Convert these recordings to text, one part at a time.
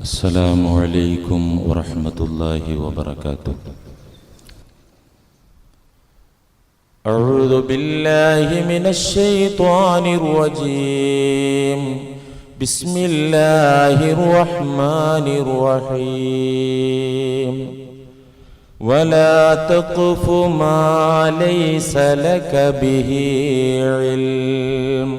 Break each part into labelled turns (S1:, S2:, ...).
S1: السلام عليكم ورحمة الله وبركاته. أعوذ بالله من الشيطان الرجيم. بسم الله الرحمن الرحيم. ولا تقف ما ليس لك به علم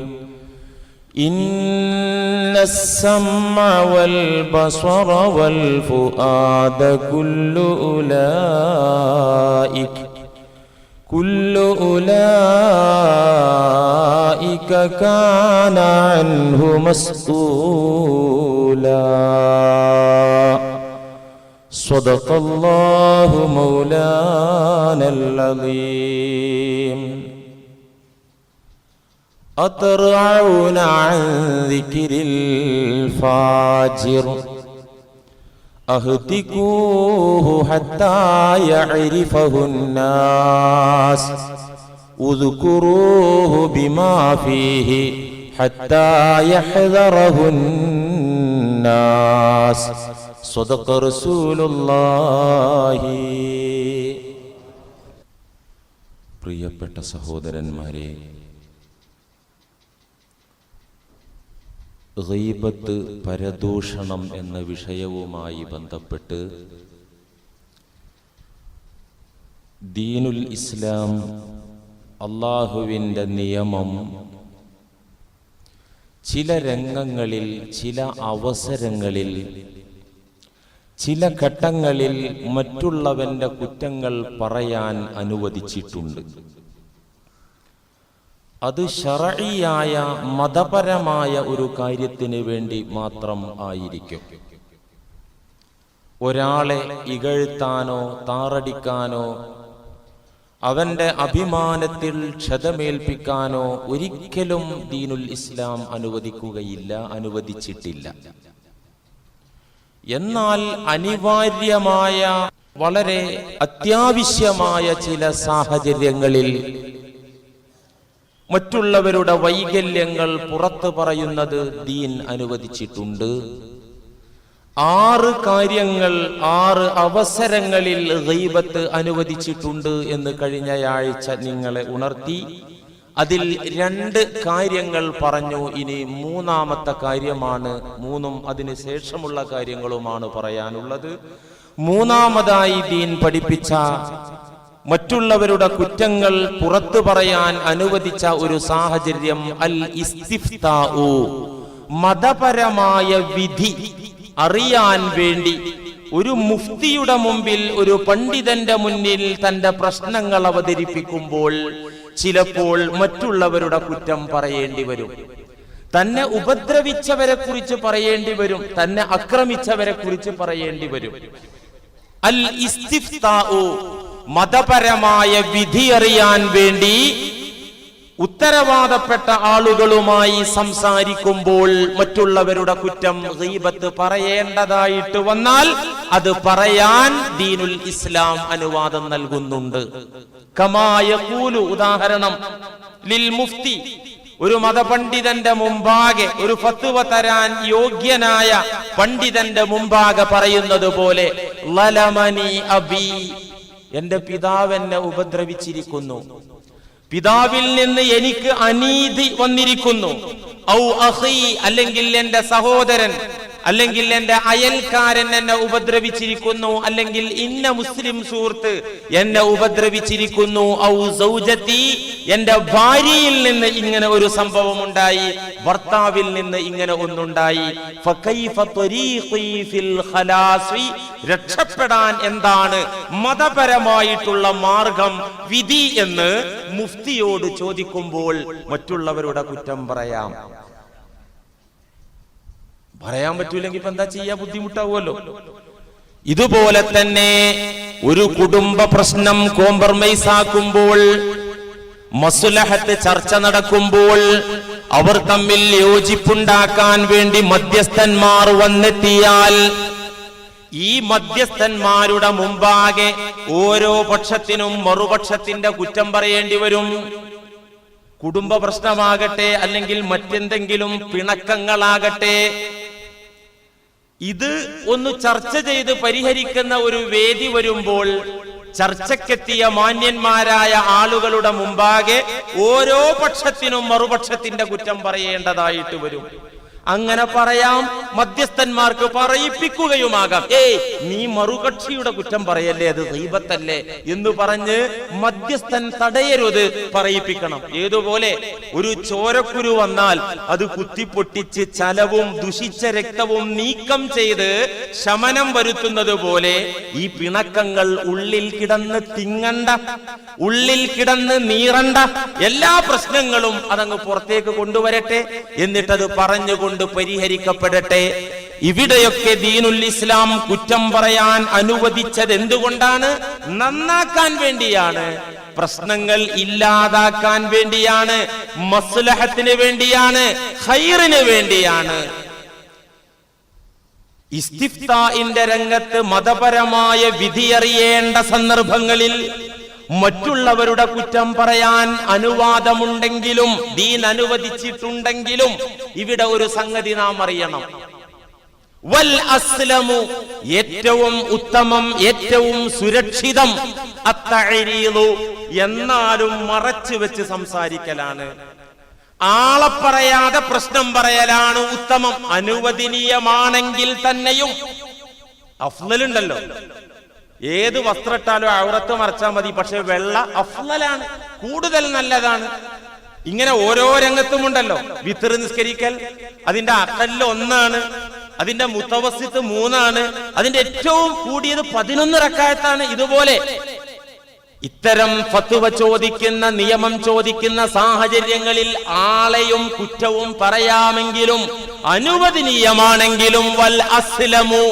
S1: إن السمع والبصر والفؤاد كل أولئك كان عنه مسؤولا. صدق الله مولانا العظيم. أترعون عن ذكر الفاجر أهتكوه حتى يعرفه الناس اذكروه بما فيه حتى يحذره الناس. صدق رسول الله. പ്രിയപ്പെട്ട സഹോദരന്മാരെ, ഗീബത്ത്, പരദൂഷണം എന്ന വിഷയവുമായി ബന്ധപ്പെട്ട് ദീനുൽ ഇസ്ലാം, അള്ളാഹുവിൻ്റെ നിയമം ചില രംഗങ്ങളിൽ, ചില അവസരങ്ങളിൽ, ചില ഘട്ടങ്ങളിൽ മറ്റുള്ളവന്റെ കുറ്റങ്ങൾ പറയാൻ അനുവദിച്ചിട്ടുണ്ട്. അത് ശർഈയായ മതപരമായ ഒരു കാര്യത്തിന് വേണ്ടി മാത്രം ആയിരിക്കും. ഒരാളെ ഇകഴ്ത്താനോ താറടിക്കാനോ അവന്റെ അഭിമാനത്തിൽ ക്ഷതമേൽപ്പിക്കാനോ ഒരിക്കലും ദീനുൽ ഇസ്ലാം അനുവദിക്കുകയില്ല, അനുവദിച്ചിട്ടില്ല. എന്നാൽ അനിവാര്യമായ, വളരെ അത്യാവശ്യമായ ചില സാഹചര്യങ്ങളിൽ മറ്റുള്ളവരുടെ വൈകല്യങ്ങൾ പുറത്തു പറയുന്നത് ദീൻ അനുവദിച്ചിട്ടുണ്ട്. 6 കാര്യങ്ങൾ, 6 അവസരങ്ങളിൽ ഗീബത്ത് അനുവദിച്ചിട്ടുണ്ട് എന്ന് കഴിഞ്ഞയാഴ്ച നിങ്ങളെ ഉണർത്തി. അതിൽ 2 കാര്യങ്ങൾ പറഞ്ഞു. ഇനി 3-ാമത്തെ കാര്യമാണ്, 3ഉം അതിന് ശേഷമുള്ള കാര്യങ്ങളുമാണ് പറയാനുള്ളത്. 3-ാമതായി ദീൻ പഠിപ്പിച്ച, മറ്റുള്ളവരുടെ കുറ്റങ്ങൾ പുറത്തു പറയാൻ അനുവദിച്ച ഒരു സാഹചര്യം അൽ ഇസ്തിഫ്താഉ, മതപരമായ വിധി അറിയാൻ വേണ്ടി ഒരു മുഫ്തിയുടെ മുമ്പിൽ, ഒരു പണ്ഡിതന്റെ മുന്നിൽ തന്റെ പ്രശ്നങ്ങൾ അവതരിപ്പിക്കുമ്പോൾ ചിലപ്പോൾ മറ്റുള്ളവരുടെ കുറ്റം പറയേണ്ടി വരും. തന്നെ ഉപദ്രവിച്ചവരെ കുറിച്ച് പറയേണ്ടി വരും, തന്നെ ആക്രമിച്ചവരെ കുറിച്ച് പറയേണ്ടി വരും. അൽ ഇസ്തിഫ്താഉ, മതപരമായ വിധി അറിയാൻ വേണ്ടി ഉത്തരവാദപ്പെട്ട ആളുകളുമായി സംസാരിക്കുമ്പോൾ മറ്റുള്ളവരുടെ കുറ്റം, ഗീബത്ത് പറയേണ്ടതായിട്ട് വന്നാൽ അത് പറയാൻ ദീനുൽ ഇസ്ലാം അനുവാദം നൽകുന്നുണ്ട്. കമാ യഖൂലു, ഉദാഹരണം, ലിൽ മുഫ്തി, ഒരു മതപണ്ഡിതന്റെ മുമ്പാകെ, ഒരു ഫത്വ തരാൻ യോഗ്യനായ പണ്ഡിതന്റെ മുമ്പാകെ പറയുന്നത് പോലെ, ലലമനി അബി, എന്റെ പിതാവ് എന്നെ ഉപദ്രവിച്ചിരിക്കുന്നു, പിതാവിൽ നിന്ന് എനിക്ക് അനീതി വന്നിരിക്കുന്നു. ഔ അഖി, അല്ലെങ്കിൽ എന്റെ സഹോദരൻ, അല്ലെങ്കിൽ എന്റെ അയൽക്കാരൻ എന്നെ ഉപദ്രവിച്ചിരിക്കുന്നു, അല്ലെങ്കിൽ ഇന്ന മുസ്ലിം സുഹൃത്ത് എന്നെ ഉപദ്രവിച്ചിരിക്കുന്നു. ഔ സൗജതി, എന്റെ ഭാര്യയിൽ നിന്ന് ഇങ്ങനെ ഒരു സംഭവം ഉണ്ടായി, ഭർത്താവിൽ നിന്ന് ഇങ്ങനെ ഒന്നുണ്ടായി. ഫകൈഫ ത്വരീഖി ഫിൽ ഖലാസി, രക്ഷപ്പെടാൻ എന്താണ് മതപരമായിട്ടുള്ള മാർഗം, വിധി എന്ന് മുഫ്തിയോട് ചോദിക്കുമ്പോൾ മറ്റുള്ളവരുടെ കുറ്റം പറയാൻ പറ്റൂലെങ്കിൽ ഇപ്പൊ എന്താ ചെയ്യാ, ബുദ്ധിമുട്ടാവുമല്ലോ. ഇതുപോലെ തന്നെ ഒരു കുടുംബ പ്രശ്നം കോംപ്രമൈസ് ആക്കുമ്പോൾ, മസ്ലഹത്ത് ചർച്ച നടക്കുമ്പോൾ, അവർ തമ്മിൽ യോജിപ്പുണ്ടാക്കാൻ വേണ്ടി മധ്യസ്ഥന്മാർ വന്നെത്തിയാൽ ഈ മധ്യസ്ഥന്മാരുടെ മുമ്പാകെ ഓരോ പക്ഷത്തിനും മറുപക്ഷത്തിന്റെ കുറ്റം പറയേണ്ടി വരും. കുടുംബ പ്രശ്നമാകട്ടെ അല്ലെങ്കിൽ മറ്റെന്തെങ്കിലും പിണക്കങ്ങളാകട്ടെ, ഇത് ഒന്ന് ചർച്ച ചെയ്ത് പരിഹരിക്കുന്ന ഒരു വേദി വരുമ്പോൾ ചർച്ചക്കെത്തിയ മാന്യന്മാരായ ആളുകളുടെ മുമ്പാകെ ഓരോ പക്ഷത്തിനും മറുപക്ഷത്തിന്റെ കുറ്റം പറയേണ്ടതായിട്ട് വരും. അങ്ങനെ പറയാം, മധ്യസ്ഥന്മാർക്ക് പറയിപ്പിക്കുകയുമാകാം. നീ മറുകക്ഷിയുടെ കുറ്റം പറയല്ലേ, അത് ഗീബത്തല്ലേ എന്ന് പറഞ്ഞ് മധ്യസ്ഥൻ തടയരുത്, പറയിപ്പിക്കണം. ഏതുപോലെ ഒരു ചോരക്കുരു വന്നാൽ അത് കുത്തിപ്പൊട്ടിച്ച് ചലവും ദുഷിച്ച രക്തവും നീക്കം ചെയ്ത് ശമനം വരുത്തുന്നത് പോലെ ഈ പിണക്കങ്ങൾ ഉള്ളിൽ കിടന്ന് തിങ്ങണ്ട, ഉള്ളിൽ കിടന്ന് നീറണ്ട, എല്ലാ പ്രശ്നങ്ങളും അതങ്ങ് പുറത്തേക്ക് കൊണ്ടുവരട്ടെ, എന്നിട്ടത് പറഞ്ഞുകൊണ്ട് പരിഹരിക്കപ്പെടട്ടെ. ഇവിടെയൊക്കെ ദീനുൽ ഇസ്ലാം കുറ്റം പറയാൻ അനുവദിച്ചത് എന്തുകൊണ്ടാണ്? നന്നാക്കാൻ വേണ്ടിയാണ്, പ്രശ്നങ്ങൾ ഇല്ലാതാക്കാൻ വേണ്ടിയാണ്, മസ്ലഹത്തിന് വേണ്ടിയാണ്, ഖൈറിന് വേണ്ടിയാണ്. ഇസ്തിഫ്താഇന്റെ രംഗത്ത് മതപരമായ വിധിയറിയേണ്ട സന്ദർഭങ്ങളിൽ മറ്റുള്ളവരുടെ കുറ്റം പറയാൻ അനുവാദമുണ്ടെങ്കിലും ദീൻ അനുവദിച്ചിട്ടുണ്ടെങ്കിലും ഇവിടെ ഒരു സംഗതി നാം അറിയണം. വൽ അസ്ലമു, ഏറ്റവും ഉത്തമം, ഏറ്റവും സുരക്ഷിതം, അത്തഈരീദു, എന്നാലും മറച്ചു വെച്ച് സംസാരിക്കലാണ്. ആളെ പറയാതെ പ്രശ്നം പറയലാണ് ഉത്തമം. അനുവദനീയമാണെങ്കിൽ തന്നെയും അഫ്ളലുണ്ടല്ലോ, ഏത് വസ്ത്രട്ടാലും ഔറത്ത് മറച്ചാൽ മതി, പക്ഷെ വെള്ള അഫ്ളലാണ്, കൂടുതൽ നല്ലതാണ്. ഇങ്ങനെ ഓരോ രംഗത്തും ഉണ്ടല്ലോ. വിത്ർ നിസ്കരിക്കൽ അതിന്റെ അഖല്ല് 1 അതിന്റെ മുത്തവസ്സിത്ത് 3 അതിന്റെ ഏറ്റവും കൂടിയത് 11 റക്അത്താണ്. ഇതുപോലെ ഇത്തരം ഫത്വ ചോദിക്കുന്ന, നിയമം ചോദിക്കുന്ന സാഹചര്യങ്ങളിൽ ആളെയും കുറ്റവും പറയാമെങ്കിലും അനുവദനീയമാണെങ്കിലും വൽ അസ്ലമു,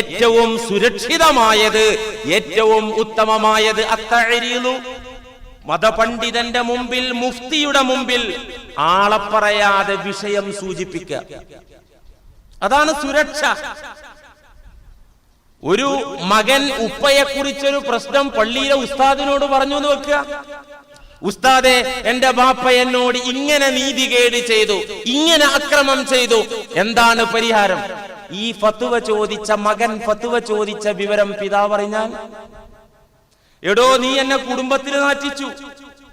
S1: ഏറ്റവും സുരക്ഷിതമായത്, ഏറ്റവും ഉത്തമമായത് അത്തഈരീദു, മതപണ്ഡിതന്റെ മുമ്പിൽ, മുഫ്തിയുടെ മുമ്പിൽ ആളെ പറയാതെ വിഷയം സൂചിപ്പിക്കുക, അതാണ് സുരക്ഷ. ഒരു മകൻ ഉപ്പയെ കുറിച്ചൊരു പ്രശ്നം പള്ളിയിലെ ഉസ്താദിനോട് പറഞ്ഞു എന്ന് വെക്കുക. ഉസ്താദെ, എന്റെ ബാപ്പ എന്നോട് ഇങ്ങനെ നീതികേട് ചെയ്തു, ഇങ്ങനെ അക്രമം ചെയ്തു, എന്താണ് പരിഹാരം? ഈ ഫത്വ ചോദിച്ച മകൻ ഫത്വ ചോദിച്ച വിവരം പിതാവ് അറിഞ്ഞാൽ, എടോ നീ എന്നെ കുടുംബത്തിൽ നാറ്റിച്ചു,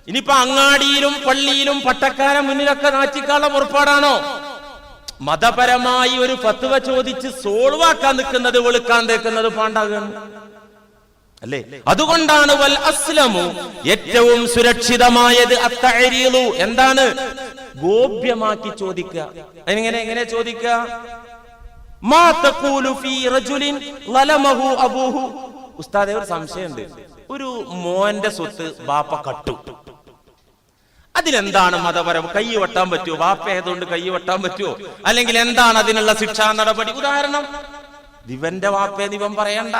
S1: ഇനിയിപ്പോ അങ്ങാടിയിലും പള്ളിയിലും പട്ടക്കാരെ മുന്നിലൊക്കെ നാറ്റിക്കാനുള്ള പുറപ്പാടാണോ? മതപരമായി ഒരു ഫത്വ ചോദിച്ച് സോൾവാക്കാൻ നിൽക്കുന്നത് വെളുക്കാൻ തേക്കുന്നത് പാണ്ടാകുന്നു അല്ലേ? അതുകൊണ്ടാണ് വൽ അസ്ലമു, ഏറ്റവും സുരക്ഷിതമായത് അത്തഈരീദു, എന്താണ്? ഗോപ്യമാക്കി ചോദിക്കുക. എങ്ങനെ ചോദിക്കുക? മാ തഖൂലു ഫീ റജുലിൻ ലലമഹു അബൂഹു. ഉസ്താദേ, ഒരു സംശയമുണ്ട്. ഒരു മോന്റെ സ്വത്ത് ബാപ്പ കട്ടു, അതിലെന്താണ് മതപരം? കൈ വെട്ടാൻ പറ്റുമോ? ബാപ്പ ആയതുകൊണ്ട് കൈ വെട്ടാൻ പറ്റുമോ? അല്ലെങ്കിൽ എന്താണ് അതിനുള്ള ശിക്ഷാ നടപടി? ഉദാഹരണം, ദിവന്റെ വാപ്പയെന്ന് ഇവൻ പറയണ്ട.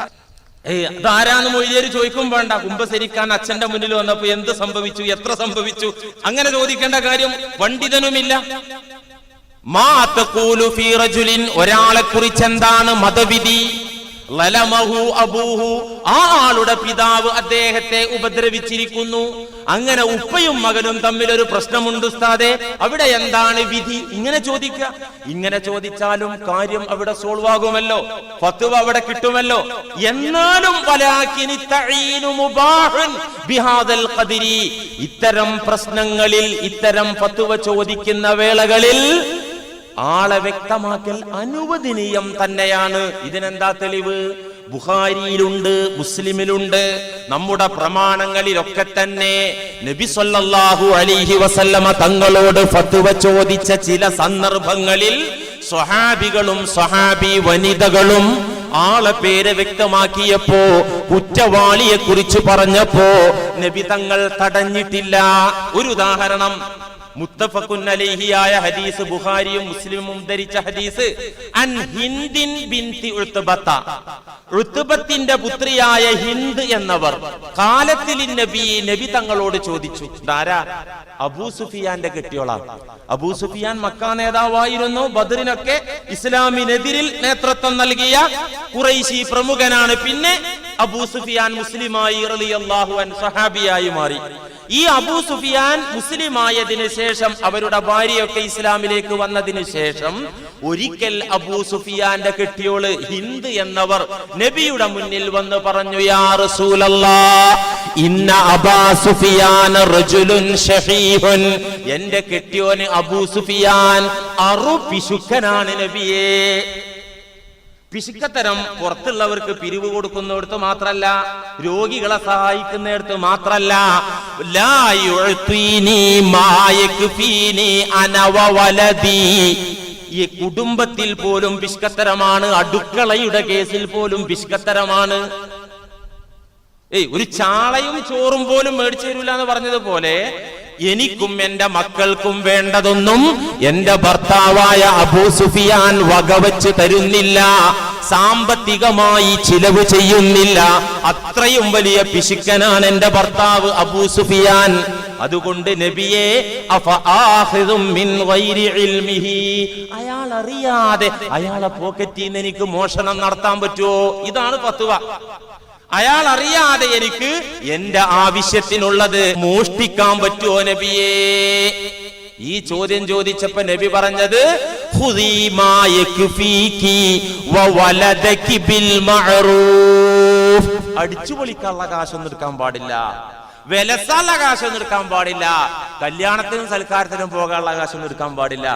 S1: അതാരാന്ന് മൊയ്ലിയേര് ചോദിക്കും വേണ്ട. കുമ്പസരിക്കാൻ അച്ഛന്റെ മുന്നിൽ വന്നപ്പോ എന്ത് സംഭവിച്ചു, എത്ര സംഭവിച്ചു, അങ്ങനെ ചോദിക്കേണ്ട കാര്യം പണ്ഡിതനുമില്ല. മാ തഖൂലു ഫീ റജുലിൻ, ഒരാളെ കുറിച്ച് എന്താണ് മതവിധി? ലലമഹു അബൂഹു, ആ ആളുടെ പിതാവ് അദ്ദേഹത്തെ ഉപദ്രവിച്ചിരിക്കുന്നു. അങ്ങനെ ഉപ്പയും മകനും തമ്മിൽ ഒരു പ്രശ്നമുണ്ട് ഉസ്താദേ, അവിടെ എന്താണ് വിധി? ഇങ്ങനെ ചോദിക്കുക. ഇങ്ങനെ ചോദിച്ചാലും കാര്യം അവിടെ സോൾവ് ആകുമല്ലോ, ഫത്വ അവിടെ കിട്ടുമല്ലോ. എന്നാലും വലാകിനി തഈനു മുബാഹുൻ ബിഹാദൽ ഖദരി, ഇത്തരം പ്രശ്നങ്ങളിൽ, ഇത്തരം ഫത്വ ചോദിക്കുന്ന വേളകളിൽ ആളെ വ്യക്തമാക്കൽ അനുവദനീയം തന്നെയാണ്. ഇതിനെന്താ തെളിവ്? ബുഖാരിയിലുണ്ട്, മുസ്ലിമിലുണ്ട്, നമ്മുടെ പ്രമാണങ്ങളിലൊക്കെ തന്നെ നബി സല്ലല്ലാഹു അലൈഹി വസല്ലമ തങ്ങളോട് ഫത്വ ചോദിച്ച ചില സന്ദർഭങ്ങളിൽ സ്വഹാബികളും സ്വഹാബി വനിതകളും ആളെ പേര് വ്യക്തമാക്കിയപ്പോ, കുറ്റവാളിയെ കുറിച്ച് പറഞ്ഞപ്പോ നബി തങ്ങൾ തടഞ്ഞിട്ടില്ല. ഒരു ഉദാഹരണം, മുത്തഫഖുൻ അലൈഹിയായ ഹദീസ്, ബുഖാരിയും മുസ്ലിമും ധരിച്ച ഹദീസ്. അൻ ഹിന്ദിൻ ബിൻതി ഉത്ബത, ഉത്ബത്തിന്റെ പുത്രിയായ ഹിന്ദ് എന്നവർ കാലത്തിൽ നബി തങ്ങളോട് ചോദിച്ചു. ധാരാ അബൂ സുഫിയാന്റെ കെട്ടിയോളാണ്. അബൂ സുഫിയാൻ മക്ക നേതാവായിരുന്നു, ബദറിനൊക്കെ ഇസ്ലാമിനെതിരിൽ നേതൃത്വം നൽകിയ ഖുറൈശി പ്രമുഖനാണ്. പിന്നെ അബൂ സുഫിയാൻ മുസ്ലിമായി റളിയല്ലാഹു അൻഹു സഹാബിയായി മാറി. ഈ അബൂ സുഫിയാൻ മുസ്ലിമായതിനു ശേഷം, അവരുടെ ഭാര്യയൊക്കെ ഇസ്ലാമിലേക്ക് വന്നതിന് ശേഷം, ഒരിക്കൽ അബൂ സുഫിയാന്റെ കെട്ടിയോള് ഹിന്ദ് എന്നവർ നബിയുടെ മുന്നിൽ വന്ന് പറഞ്ഞു, യാ റസൂലല്ലാഹ് ഇന്ന അബാ സുഫിയാൻ റജുലുൻ ശഹീഹുൻ, എന്റെ കെട്ടിയോന് അബൂ സുഫിയാൻ പിശുക്കനാണ് നബിയേ. പിശുക്കത്തരം പുറത്തുള്ളവർക്ക് പിരിവ് കൊടുക്കുന്നിടത്ത് മാത്രല്ല, രോഗികളെ സഹായിക്കുന്നിടത്ത് മാത്രല്ല, ലാ യുഅ്തീനി മാ യക്ഫീനി അന വവലദി, ഈ കുടുംബത്തിൽ പോലും പിശുക്കത്തരമാണ്, അടുക്കളയുടെ കേസിൽ പോലും പിശുക്കത്തരമാണ്. ഒരു ചാളയും ചോറും പോലും മേടിച്ചു തരൂല എന്ന് പറഞ്ഞതുപോലെ എനിക്കും എന്റെ മക്കൾക്കും വേണ്ടതൊന്നും എന്റെ ഭർത്താവായ അബൂ സുഫിയാൻ വകവച്ച് തരുന്നില്ല, സാമ്പത്തികമായി ചിലവ് ചെയ്യുന്നില്ല. അത്രയും വലിയ പിശുക്കനാണ് എന്റെ ഭർത്താവ് അബൂ സുഫിയാൻ. അതുകൊണ്ട് നബിയെ അയാൾ അറിയാതെ അയാളെ പോക്കറ്റിൽ നിന്ന് എനിക്ക് മോഷണം നടത്താൻ പറ്റുമോ? ഇതാണ് ഫത്വ. അയാൾ അറിയാതെ എനിക്ക് എന്റെ ആവശ്യത്തിനുള്ളത് മോഷ്ടിക്കാൻ പറ്റുമോ നബിയേ? ഈ ചോദ്യം ചോദിച്ചപ്പോ നബി പറഞ്ഞത്, അടിച്ചുപൊളിക്കാനുള്ള കാശൊന്നും എടുക്കാൻ പാടില്ല, വിലസാനുള്ള കാശൊന്നും എടുക്കാൻ പാടില്ല, കല്യാണത്തിനും സൽക്കാരത്തിനും പോകാനുള്ള കാശൊന്നും എടുക്കാൻ പാടില്ല.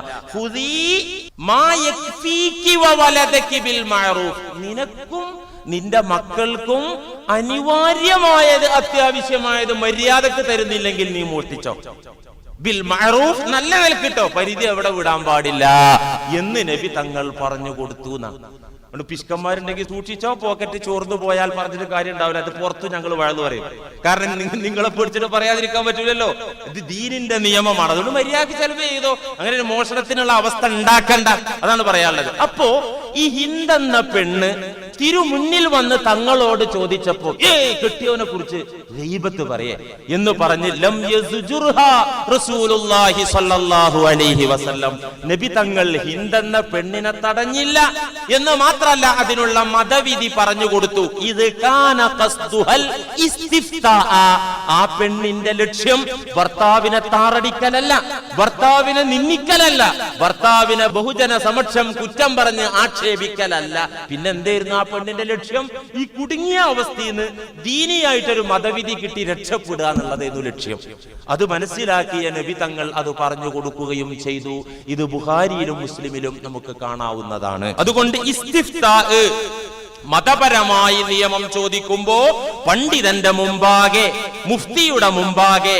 S1: നിനക്കും നിന്റെ മക്കൾക്കും അനിവാര്യമായത്, അത്യാവശ്യമായത് മര്യാദക്ക് തരുന്നില്ലെങ്കിൽ നീ മോഷ്ടിച്ചോ. ബിൽ മഅറൂഫ്, നല്ല നിലക്കിട്ടോ, പരിധി എവിടെ വിടാൻ പാടില്ല എന്ന് നബി തങ്ങൾ പറഞ്ഞു കൊടുത്തു. അതുകൊണ്ട് പിശുക്കന്മാരുണ്ടെങ്കിൽ സൂക്ഷിച്ചോ, പോക്കറ്റ് ചോർന്നു പോയാൽ പറഞ്ഞിട്ട് കാര്യം ഉണ്ടാവില്ല. അത് പുറത്തു ഞങ്ങൾ വഴന്നു പറയും. കാരണം നിങ്ങളെ പിടിച്ചിട്ട് പറയാതിരിക്കാൻ പറ്റൂലല്ലോ, ഇത് ദീനിന്റെ നിയമമാണ്. അതുകൊണ്ട് മര്യാദക്ക് ചെലവ് ചെയ്തോ, അങ്ങനെ ഒരു മോഷണത്തിനുള്ള അവസ്ഥ ഉണ്ടാക്കണ്ട, അതാണ് പറയാനുള്ളത്. അപ്പോ ഈ ഹിന്ദ് എന്ന പെണ്ണ് തിരുമുന്നിൽ വന്ന് തങ്ങളോട് ചോദിച്ചപ്പോ, കെട്ടിയവനെ കുറിച്ച് ഗീബത്ത് പറയേ എന്ന് പറഞ്ഞ് ലം യസ്ജുർഹാ റസൂലുള്ളാഹി സ്വല്ലല്ലാഹു അലൈഹി വസല്ലം, നബി തങ്ങൾ ഹിന്ദ് എന്ന പെണ്ണിനെ തടഞ്ഞില്ല എന്ന് മാത്രല്ല, അതിനുള്ള മതവിധി പറഞ്ഞു കൊടുത്തു. ഇത് കാന ഖസ്ദുഹൽ ഇസ്തിഫ്താ, ആ പെണ്ണിന്റെ ലക്ഷ്യം ഭർത്താവിനെ താറടിക്കലല്ല, ഭർത്താവിനെ നിന്ദിക്കലല്ല, ഭർത്താവിനെ ബഹുജന സമക്ഷം കുറ്റം പറഞ്ഞ് ആക്ഷേപിക്കലല്ല. പിന്നെന്തായിരുന്നു ആ പെണ്ണിന്റെ ലക്ഷ്യം? ഈ കുടുങ്ങിയ അവസ്ഥയിൽ നിന്ന് ദീനിയായിട്ടൊരു മതവിധി കിട്ടി രക്ഷപ്പെടുക എന്നുള്ളതായിരുന്നു ലക്ഷ്യം. അത് മനസ്സിലാക്കിയ നബി തങ്ങൾ അത് പറഞ്ഞു കൊടുക്കുകയും ചെയ്തു. ഇത് ബുഖാരിയിലും മുസ്ലിമിലും നമുക്ക് കാണാവുന്നതാണ്. അതുകൊണ്ട് ഇസ്തിഫ്താ, മതപരമായി നിയമം ചോദിക്കുമ്പോ പണ്ഡിതന്റെ മുമ്പാകെ, മുഫ്തിയുടെ മുമ്പാകെ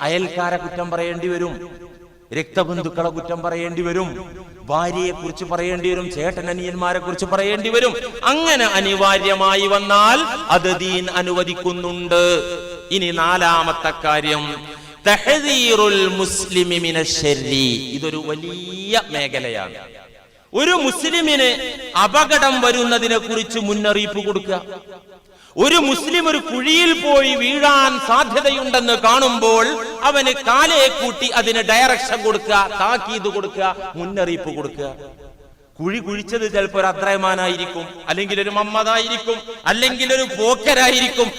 S1: അയൽക്കാരെ കുറ്റം പറയേണ്ടി വരും, രക്തബന്ധുക്കളെ കുറ്റം പറയേണ്ടി വരും, ഭാര്യയെ കുറിച്ച് പറയേണ്ടി വരും, ചേട്ടനനിയന്മാരെ കുറിച്ച് പറയേണ്ടി വരും. അങ്ങനെ അനിവാര്യമായി വന്നാൽ അത് ദീൻ അനുവദിക്കുന്നുണ്ട്. ഇനി നാലാമത്തെ കാര്യം, തഹ്ദീറുൽ മുസ്ലിമി മിനശ്ശർരി. ഇതൊരു വലിയ മേഖലയാണ്. ഒരു മുസ്ലിമിന് അപകടം വരുന്നതിനെ കുറിച്ച് മുന്നറിയിപ്പ് കൊടുക്കുക. ഒരു മുസ്ലിം ഒരു കുഴിയിൽ പോയി വീഴാൻ സാധ്യതയുണ്ടെന്ന് കാണുമ്പോൾ അവന് കാലയെ കൂട്ടി അതിന് ഡയറക്ഷൻ കൊടുക്കുക, താക്കീത് കൊടുക്കുക, മുന്നറിയിപ്പ് കൊടുക്കുക. കുഴി കുഴിച്ചത് ചിലപ്പോൾ ഒരു അദ്രയമാനായിരിക്കും, അല്ലെങ്കിൽ ഒരു മമ്മദായിരിക്കും, അല്ലെങ്കിൽ ഒരു പോക്കരായിരിക്കും.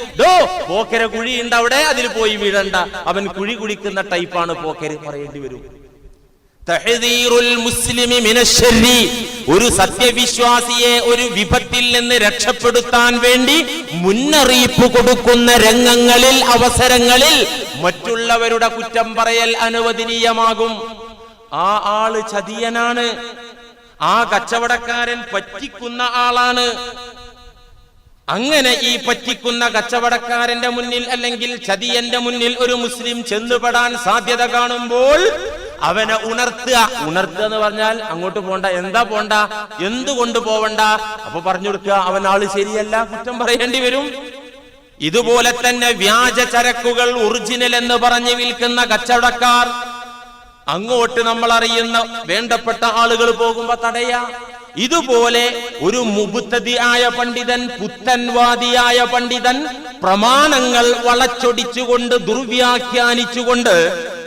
S1: പോക്കര കുഴിയുണ്ട് അവിടെ, അതിൽ പോയി വീഴണ്ട, അവൻ കുഴി കുഴിക്കുന്ന ടൈപ്പാണ് പോക്കര്, പറയേണ്ടി വരും. തഹ്ദീറുൽ മുസ്ലിമി മിനശ്ശർരി, ഒരു സത്യവിശ്വാസിയെ ഒരു വിപത്തിൽ നിന്ന് രക്ഷപ്പെടുത്താൻ വേണ്ടി മുന്നറിയിപ്പ് കൊടുക്കുന്ന രംഗങ്ങളിൽ, അവസരങ്ങളിൽ മറ്റുള്ളവരുടെ കുറ്റം പറയൽ അനുവദനീയമാകും. ആ ആള് ചതിയനാണ്, ആ കച്ചവടക്കാരൻ പറ്റിക്കുന്ന ആളാണ്. അങ്ങനെ ഈ പറ്റിക്കുന്ന കച്ചവടക്കാരന്റെ മുന്നിൽ അല്ലെങ്കിൽ ചതിയന്റെ മുന്നിൽ ഒരു മുസ്ലിം ചെന്നുപെടാൻ സാധ്യത കാണുമ്പോൾ അവനെ ഉണർത്തുക. ഉണർത്തുക എന്ന് പറഞ്ഞാൽ അങ്ങോട്ട് പോണ്ട, എന്താ പോണ്ട, എന്തുകൊണ്ട് പോവണ്ട, അപ്പൊ പറഞ്ഞു കൊടുക്കുക, അവൻ ആള് ശരിയല്ല, കുറ്റം പറയേണ്ടി വരും. ഇതുപോലെ തന്നെ വ്യാജ ചരക്കുകൾ ഒറിജിനൽ എന്ന് പറഞ്ഞ് വിൽക്കുന്ന കച്ചവടക്കാർ, അങ്ങോട്ട് നമ്മൾ അറിയുന്ന വേണ്ടപ്പെട്ട ആളുകൾ പോകുമ്പോ തടയാ. ഇതുപോലെ ഒരു മുബ്തദിആയ പണ്ഡിതൻ, പുത്തൻവാദിയായ പണ്ഡിതൻ പ്രമാണങ്ങൾ വളച്ചൊടിച്ചുകൊണ്ട് ദുർവ്യാഖ്യാനിച്ചുകൊണ്ട്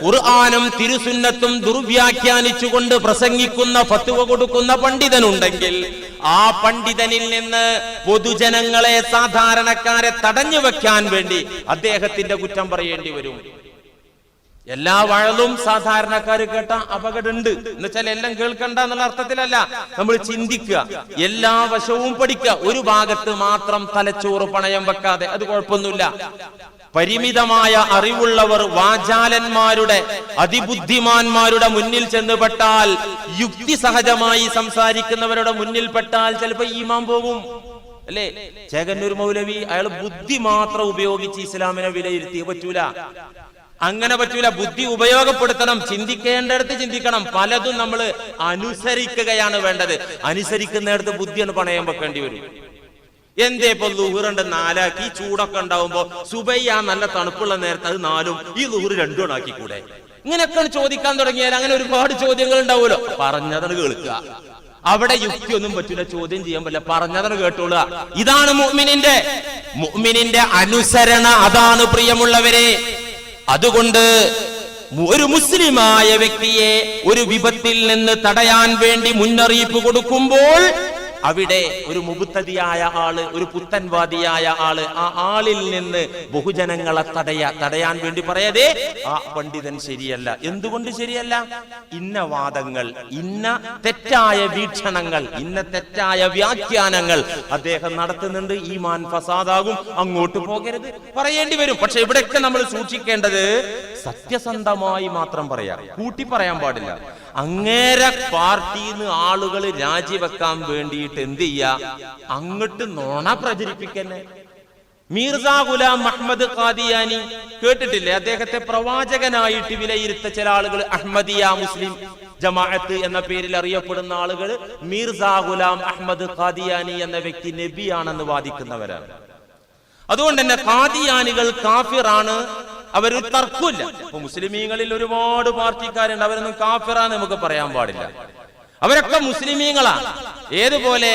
S1: ഖുർആനും തിരുസുന്നത്തും ദുർവ്യാഖ്യാനിച്ചുകൊണ്ട് പ്രസംഗിക്കുന്ന ഫത്വ കൊടുക്കുന്ന പണ്ഡിതനുണ്ടെങ്കിൽ ആ പണ്ഡിതനിൽ നിന്ന് പൊതുജനങ്ങളെ, സാധാരണക്കാരെ തടഞ്ഞു വെക്കാൻ വേണ്ടി അദ്ദേഹത്തിന്റെ കുറ്റം പറയേണ്ടി വരും. എല്ലാ വഴലും സാധാരണക്കാർ കേട്ട അപകടമുണ്ട് എന്ന് വെച്ചാൽ എല്ലാം കേൾക്കണ്ട എന്നുള്ള അർത്ഥത്തിലല്ല. നമ്മൾ ചിന്തിക്കുക, എല്ലാ വശവും പഠിക്കുക, ഒരു ഭാഗത്ത് മാത്രം തലച്ചോറ് പണയം വെക്കാതെ. അത് കുഴപ്പമൊന്നുമില്ല. പരിമിതമായ അറിവുള്ളവർ വാചാലന്മാരുടെ അതിബുദ്ധിമാന്മാരുടെ മുന്നിൽ ചെന്നുപെട്ടാൽ, യുക്തിസഹജമായി സംസാരിക്കുന്നവരുടെ മുന്നിൽപ്പെട്ടാൽ ചിലപ്പോ ഈമാൻ പോകും. അല്ലേ? ചേകന്നൂർ മൗലവി അയാൾ ബുദ്ധി മാത്രം ഉപയോഗിച്ച് ഇസ്ലാമിനെ വിലയിരുത്തിയ പറ്റൂല. അങ്ങനെ പറ്റൂല. ബുദ്ധി ഉപയോഗപ്പെടുത്തണം, ചിന്തിക്കേണ്ടടുത്ത് ചിന്തിക്കണം. പലതും നമ്മൾ അനുസരിക്കുകയാണ് വേണ്ടത്. അനുസരിക്കുന്നിടത്ത് ബുദ്ധിയാണ് പണയം വെക്കേണ്ടി വരും. എന്തേ ഇപ്പൊ ലുഹുറുണ്ട് 4 ചൂടൊക്കെ ഉണ്ടാവുമ്പോ സുബൈ ആ നല്ല തണുപ്പുള്ള നേരത്തെ അത് 4 ഈ ലുഹുറ് 2 ആക്കിക്കൂടെ? ഇങ്ങനെയൊക്കെ ചോദിക്കാൻ തുടങ്ങിയാൽ അങ്ങനെ ഒരുപാട് ചോദ്യങ്ങൾ ഉണ്ടാവുമല്ലോ. പറഞ്ഞതാണ് കേൾക്കുക. അവിടെ യുക്തിയൊന്നും പറ്റില്ല, ചോദ്യം ചെയ്യാൻ പറ്റില്ല, പറഞ്ഞതാണ് കേട്ടോളുക. ഇതാണ് മുഅ്മിനിന്റെ അനുസരണ. അതാണ് പ്രിയമുള്ളവരെ. അതുകൊണ്ട് ഒരു മുസ്ലിമായ വ്യക്തിയെ ഒരു വിപത്തിൽ നിന്ന് തടയാൻ വേണ്ടി മുന്നറിയിപ്പ് കൊടുക്കുമ്പോൾ അവിടെ ഒരു മുബത്തദിയായ ആള്, ഒരു പുത്തൻവാദിയായ ആള്, ആ ആളിൽ നിന്ന് ബഹുജനങ്ങളെ തടയാൻ വേണ്ടി പറയാതെ ആ പണ്ഡിതൻ ശരിയല്ല. എന്തുകൊണ്ട് ശരിയല്ല? ഇന്ന വാദങ്ങൾ, ഇന്ന തെറ്റായ വീക്ഷണങ്ങൾ, ഇന്ന തെറ്റായ വ്യാഖ്യാനങ്ങൾ അദ്ദേഹം നടത്തുന്നുണ്ട്, ഈമാൻ ഫസാദാകും, അങ്ങോട്ട് പോകരുത്, പറയേണ്ടി വരും. പക്ഷെ ഇവിടെയൊക്കെ നമ്മൾ സൂക്ഷിക്കേണ്ടത് സത്യസന്ധമായി മാത്രം പറയാം, കൂട്ടി പറയാൻ പാടില്ല. അങ്ങേരെ പാർട്ടിന്ന് ആളുകൾ രാജിവെക്കാൻ വേണ്ടിയിട്ട് എന്ത് ചെയ്യാ? അങ്ങോട്ട് നോണ പ്രചരിപ്പിക്കന്നെ. മീർസാ ഗുലാം അഹ്മദ് ഖാദിയാനി കേട്ടിട്ടില്ലേ? അദ്ദേഹത്തെ പ്രവാചകനായിട്ട് വിലയിരുത്ത ചില ആളുകൾ, അഹ്മദിയ മുസ്ലിം ജമാഅത്ത് എന്ന പേരിൽ അറിയപ്പെടുന്ന ആളുകൾ മീർസാ ഗുലാം അഹ്മദ് ഖാദിയാനി എന്ന വ്യക്തി നബിയാണെന്ന് വാദിക്കുന്നവരാണ്. അതുകൊണ്ട് തന്നെ ഖാദിയാനികൾ കാഫിറാണ്, അവരൊരു തർക്കമില്ല. ഇപ്പൊ മുസ്ലിമീങ്ങളിൽ ഒരുപാട് പാർട്ടിക്കാരുണ്ട്, അവരൊന്നും കാഫിറാന്ന് നമുക്ക് പറയാൻ പാടില്ല. അവരൊക്കെ മുസ്ലിമീങ്ങളാണ്. ഏതുപോലെ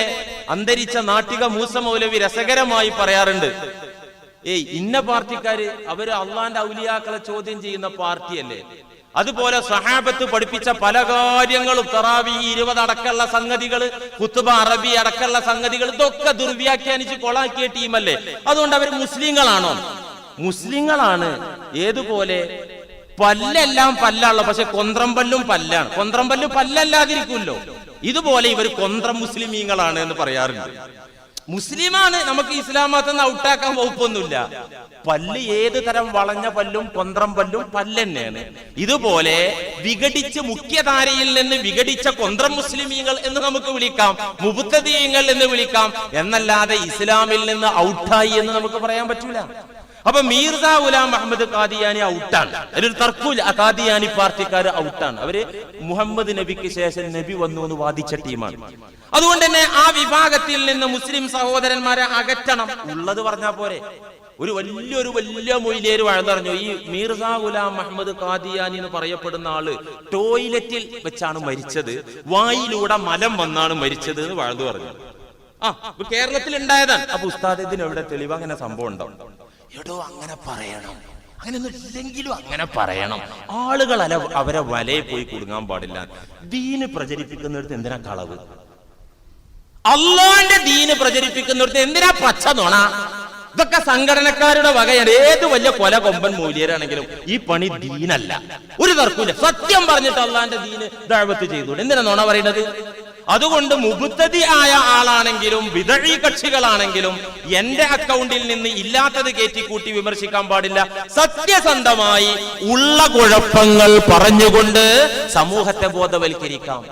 S1: അന്തരിച്ച നാട്ടിക മൂസ മൗലവി രസകരമായി പറയാറുണ്ട്, ഇന്ന പാർട്ടിക്കാര് അവര് അള്ളാന്റെ ഔലിയാക്കളെ ചോദ്യം ചെയ്യുന്ന പാർട്ടിയല്ലേ. അതുപോലെ സഹാബത്ത് പഠിപ്പിച്ച പല കാര്യങ്ങളും, തറാവി 20 അടക്കമുള്ള സംഗതികൾ, ഖുത്ബ അറബി അടക്കമുള്ള സംഗതികൾ, ഇതൊക്കെ ദുർവ്യാഖ്യാനിച്ച് കൊളാക്കിയ ടീമല്ലേ. അതുകൊണ്ട് അവർ മുസ്ലിങ്ങളാണോ? മുസ്ലിങ്ങളാണ്. ഏതുപോലെ പല്ലെല്ലാം പല്ലുള്ള, പക്ഷെ കൊന്ത്രം പല്ലും പല്ലാണ്. കൊന്ത്രം പല്ല് പല്ലല്ലാതിരിക്കുമല്ലോ. ഇതുപോലെ ഇവർ കൊന്ത്രം മുസ്ലിമീങ്ങളാണ് എന്ന് പറയാറുണ്ട്. മുസ്ലിമാണ്, നമുക്ക് ഇസ്ലാം മതത്തിൽ ഔട്ടാക്കാൻ വകുപ്പൊന്നുമില്ല. പല്ല് ഏത് തരം വളഞ്ഞ പല്ലും കൊന്ത്രം പല്ലും പല്ലെന്നെയാണ്. ഇതുപോലെ വിഘടിച്ച് മുഖ്യധാരയിൽ നിന്ന് വിഘടിച്ച കൊന്ത്രം മുസ്ലിമീങ്ങൾ എന്ന് നമുക്ക് വിളിക്കാം, മുബത്തദീങ്ങൾ എന്ന് വിളിക്കാം, എന്നല്ലാതെ ഇസ്ലാമിൽ നിന്ന് ഔട്ടായി എന്ന് നമുക്ക് പറയാൻ പറ്റൂല. അപ്പൊ മീർസാ ഗുലാം അഹ്മദ് ഖാദിയാനി ഔട്ടാണ്, അതിലൊരു തർക്കമില്ല. ഖാദിയാനി പാർട്ടിക്കാർ ഔട്ടാണ്. അവര് മുഹമ്മദ് നബിക്ക് ശേഷം നബി വന്നു എന്ന് വാദിച്ച ടീമാണ്. അതുകൊണ്ട് തന്നെ ആ വിഭാഗത്തിൽ നിന്ന് മുസ്ലിം സഹോദരന്മാരെ അകറ്റണം. ഉള്ളത് പറഞ്ഞാ പോരെ. ഒരു വലിയ മൊയ്ലേര് വഴന്നറിഞ്ഞു, ഈ മീർസാ ഗുലാം അഹ്മദ് ഖാദിയാനി എന്ന് പറയപ്പെടുന്ന ആള് ടോയ്ലറ്റിൽ വെച്ചാണ് മരിച്ചത്, വായിലൂടെ മലം വന്നാണ് മരിച്ചത് എന്ന് വഴന്നു പറഞ്ഞു. കേരളത്തിൽ ഉണ്ടായതാണ്. അപ്പൊ ഉസ്താദ് ഇതിന് എവിടെ തെളിവ്? അങ്ങനെ സംഭവം ഉണ്ടാവും. എടോ അങ്ങനെ പറയണം, അങ്ങനെയൊന്നും ഇല്ലെങ്കിലും അങ്ങനെ പറയണം. ആളുകൾ അവരെ വലയെ പോയി കുടുങ്ങാൻ പാടില്ല. ദീന് പ്രചരിപ്പിക്കുന്നിടത്ത് എന്തിനാ കളവ്? അള്ളാന്റെ ദീന് പ്രചരിപ്പിക്കുന്നിടത്ത് എന്തിനാ പച്ച നുണ? ഇതൊക്കെ സംഘടനക്കാരുടെ വകയാണ്. ഏത് വലിയ കൊല കൊമ്പൻ മൂല്യരാണെങ്കിലും ഈ പണി ദീനല്ല, ഒരു തർക്കൂല. സത്യം പറഞ്ഞിട്ട് അള്ളാന്റെ ദീന് ദഅവത്ത് ചെയ്തു. എന്തിനാ നുണ പറയുന്നത്? അതുകൊണ്ട് മുബത്തദി ആയ ആളാണെങ്കിലും വിദഈ കക്ഷികളാണെങ്കിലും എന്റെ അക്കൗണ്ടിൽ നിന്ന് ഇല്ലാത്തത് കയറ്റിക്കൂട്ടി വിമർശിക്കാൻ പാടില്ല. സത്യസന്ധമായി ഉള്ള കുഴപ്പങ്ങൾ പറഞ്ഞുകൊണ്ട് സമൂഹത്തെ ബോധവൽക്കരിക്കാം.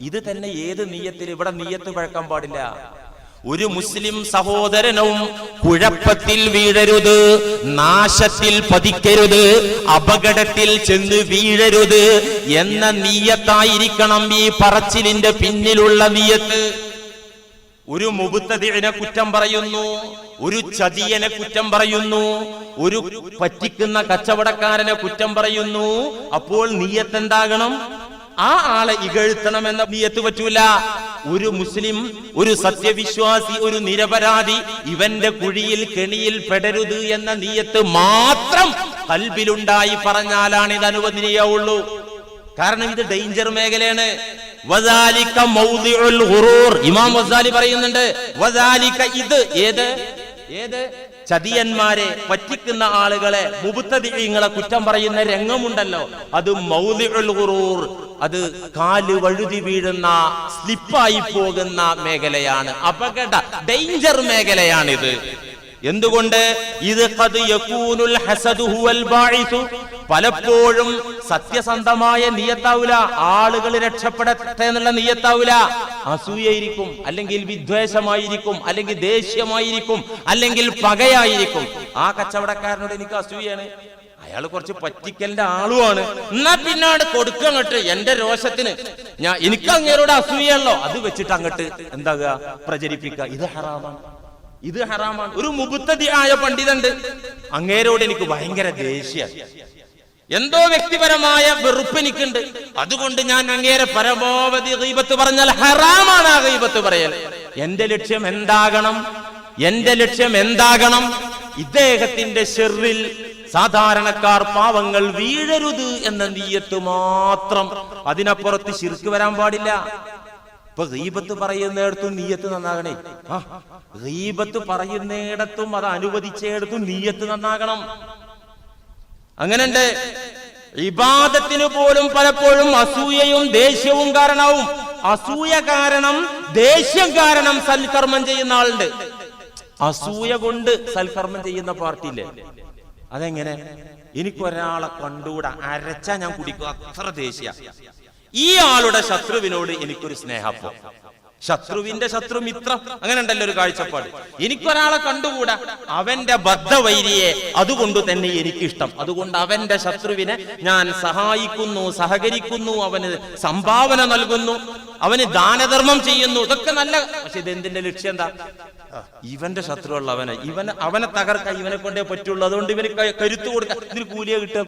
S1: ഇത് തന്നെ ഏത് നിയ്യത്തിൽ. ഇവിടെ നിയ്യത്ത് പഴക്കാൻ പാടില്ല. ഒരു മുസ്ലിം സഹോദരനും കുഴപ്പത്തിൽ വീഴരുത്, നാശത്തിൽ പതിക്കരുത്, അപകടത്തിൽ ചെന്ന് വീഴരുത് എന്ന നിയ്യത്തായിരിക്കണം ഈ പറച്ചിലിന്റെ പിന്നിലുള്ള നിയ്യത്ത്. ഒരു മുബത്തദിഇനെ കുറ്റം പറയുന്നു, ഒരു ചതിയനെ കുറ്റം പറയുന്നു, ഒരു പറ്റിക്കുന്ന കച്ചവടക്കാരനെ കുറ്റം പറയുന്നു. അപ്പോൾ നിയ്യത്ത് എന്താകണം? ആ ആളെ ഇകഴ്ത്തണമെന്ന നിയ്യത്ത് പറ്റൂല. ഒരു മുസ്ലിം, ഒരു സത്യവിശ്വാസി, ഒരു നിരപരാധി ഇവന്റെ കുഴിയിൽ കെണിയിൽ പെടരുത് എന്ന നിയ്യത്ത് മാത്രം ഖൽബിലുണ്ടായി പറഞ്ഞാലാണ് ഇത് അനുവദനീയമുള്ളൂ. കാരണം ഇത് ഡേഞ്ചർ മേഖലയാണ്. വദാലിക മൗദിഉൽ ഗുറൂർ. ഇമാം ഗസാലി പറയുന്നുണ്ട്, വദാലിക ഇത് ഏത് ഏത് ചതിയന്മാരെ പറ്റിക്കുന്ന ആളുകളെ മുബ്തദിഈങ്ങളെ കുറ്റം പറയുന്ന രംഗമുണ്ടല്ലോ, അത് മൗദിഉൽ ഖുറൂർ, അത് കാല് വഴുതി വീഴുന്ന സ്ലിപ്പായി പോകുന്ന മേഖലയാണ്, അപകട ഡേഞ്ചർ മേഖലയാണിത്. എന്തുകൊണ്ട്? ഇത് ഖദ് യകൂനുൽ ഹസദു ഹുവൽ ബാഇസു, പലപ്പോഴും സത്യസന്ധമായ നിയത്താവൂല, ആളുകൾ രക്ഷപ്പെടട്ടെ എന്നുള്ള നിയത്താവൂല, അസൂയയിരിക്കും, അല്ലെങ്കിൽ വിദ്വേഷമായിരിക്കും, അല്ലെങ്കിൽ ദേഷ്യമായിരിക്കും, അല്ലെങ്കിൽ പകയായിരിക്കും. ആ കച്ചവടക്കാരനോട് എനിക്ക് അസൂയാണ്, അയാൾ കുറച്ച് പറ്റിക്കലിന്റെ ആളുമാണ്, എന്നാ പിന്നാട് കൊടുക്കുക അങ്ങോട്ട് എന്റെ രോഷത്തിന്, എനിക്ക് അങ്ങേരോട് അസൂയല്ലോ, അത് വെച്ചിട്ട് അങ്ങോട്ട് എന്താകുക, പ്രചരിപ്പിക്കുക. ഇത് ഹറാമാണ്, ഇത് ഹറാമാണ്. ഒരു മുബ്തദിആയ പണ്ഡിതണ്ട്, അങ്ങേരോട് എനിക്ക് ഭയങ്കര ദേഷ്യ, എന്തോ വ്യക്തിപരമായ വെറുപ്പ് എനിക്കുണ്ട്, അതുകൊണ്ട് ഞാൻ അങ്ങേരെ പരമാവധി ഗീബത്ത് പറഞ്ഞാൽ ഹറാമാണ് ആ ഗീബത്ത് പറയൽ. എന്റെ ലക്ഷ്യം എന്താകണം? എന്റെ ലക്ഷ്യം എന്താകണം? ഇദ്ദേഹത്തിന്റെ ശർറിൽ സാധാരണക്കാർ പാവങ്ങൾ വീഴരുത് എന്ന നിയ്യത്ത് മാത്രം, അതിനപ്പുറത്ത് ശിർക്ക് വരാൻ പാടില്ല. ഇപ്പൊ ഗീബത്ത് പറയുന്നിടത്തും നിയ്യത്ത് നന്നാകണേ, ഗീബത്ത് പറയുന്നിടത്തും അത് അനുവദിച്ചിടത്തും നിയ്യത്ത് നന്നാകണം. അങ്ങനെയുണ്ട്. ഇബാദത്തിന് പോലും പലപ്പോഴും അസൂയയും ദേഷ്യവും കാരണവും, അസൂയ കാരണം ദേഷ്യം കാരണം സൽക്കർമ്മം ചെയ്യുന്ന ആളുണ്ട്. അസൂയ കൊണ്ട് സൽക്കർമ്മം ചെയ്യുന്ന പാർട്ടിയില്ലേ, അതെങ്ങനെ? എനിക്കൊരാളെ കണ്ടുകൂടാ, അരച്ചാ ഞാൻ കുടിക്കുക, അത്ര ദേഷ്യ. ഈ ആളുടെ ശത്രുവിനോട് എനിക്കൊരു സ്നേഹപ്പോ, ശത്രുവിന്റെ ശത്രു മിത്രം, അങ്ങനെ ഉണ്ടല്ലോ ഒരു കാഴ്ചപ്പാട്. എനിക്കൊരാളെ കണ്ടുകൂടാ, അവന്റെ ബദ്ധവൈരിയെ അതുകൊണ്ട് തന്നെ എനിക്കിഷ്ടം, അതുകൊണ്ട് അവന്റെ ശത്രുവിനെ ഞാൻ സഹായിക്കുന്നു, സഹകരിക്കുന്നു, അവന് സംഭാവന നൽകുന്നു, അവന് ദാനധർമ്മം ചെയ്യുന്നു, ഇതൊക്കെ നല്ല. പക്ഷെ ഇതെന്തിന്റെ ലക്ഷ്യം എന്താ? ഇവന്റെ ശത്രുവുള്ള അവനെ തകർക്കാൻ ഇവനെ കൊണ്ടേ പറ്റുള്ളൂ, അതുകൊണ്ട് ഇവന് കരുത്തു കൊടുക്കാൻ, ഇതിന് കൂലിയെ കിട്ടുക.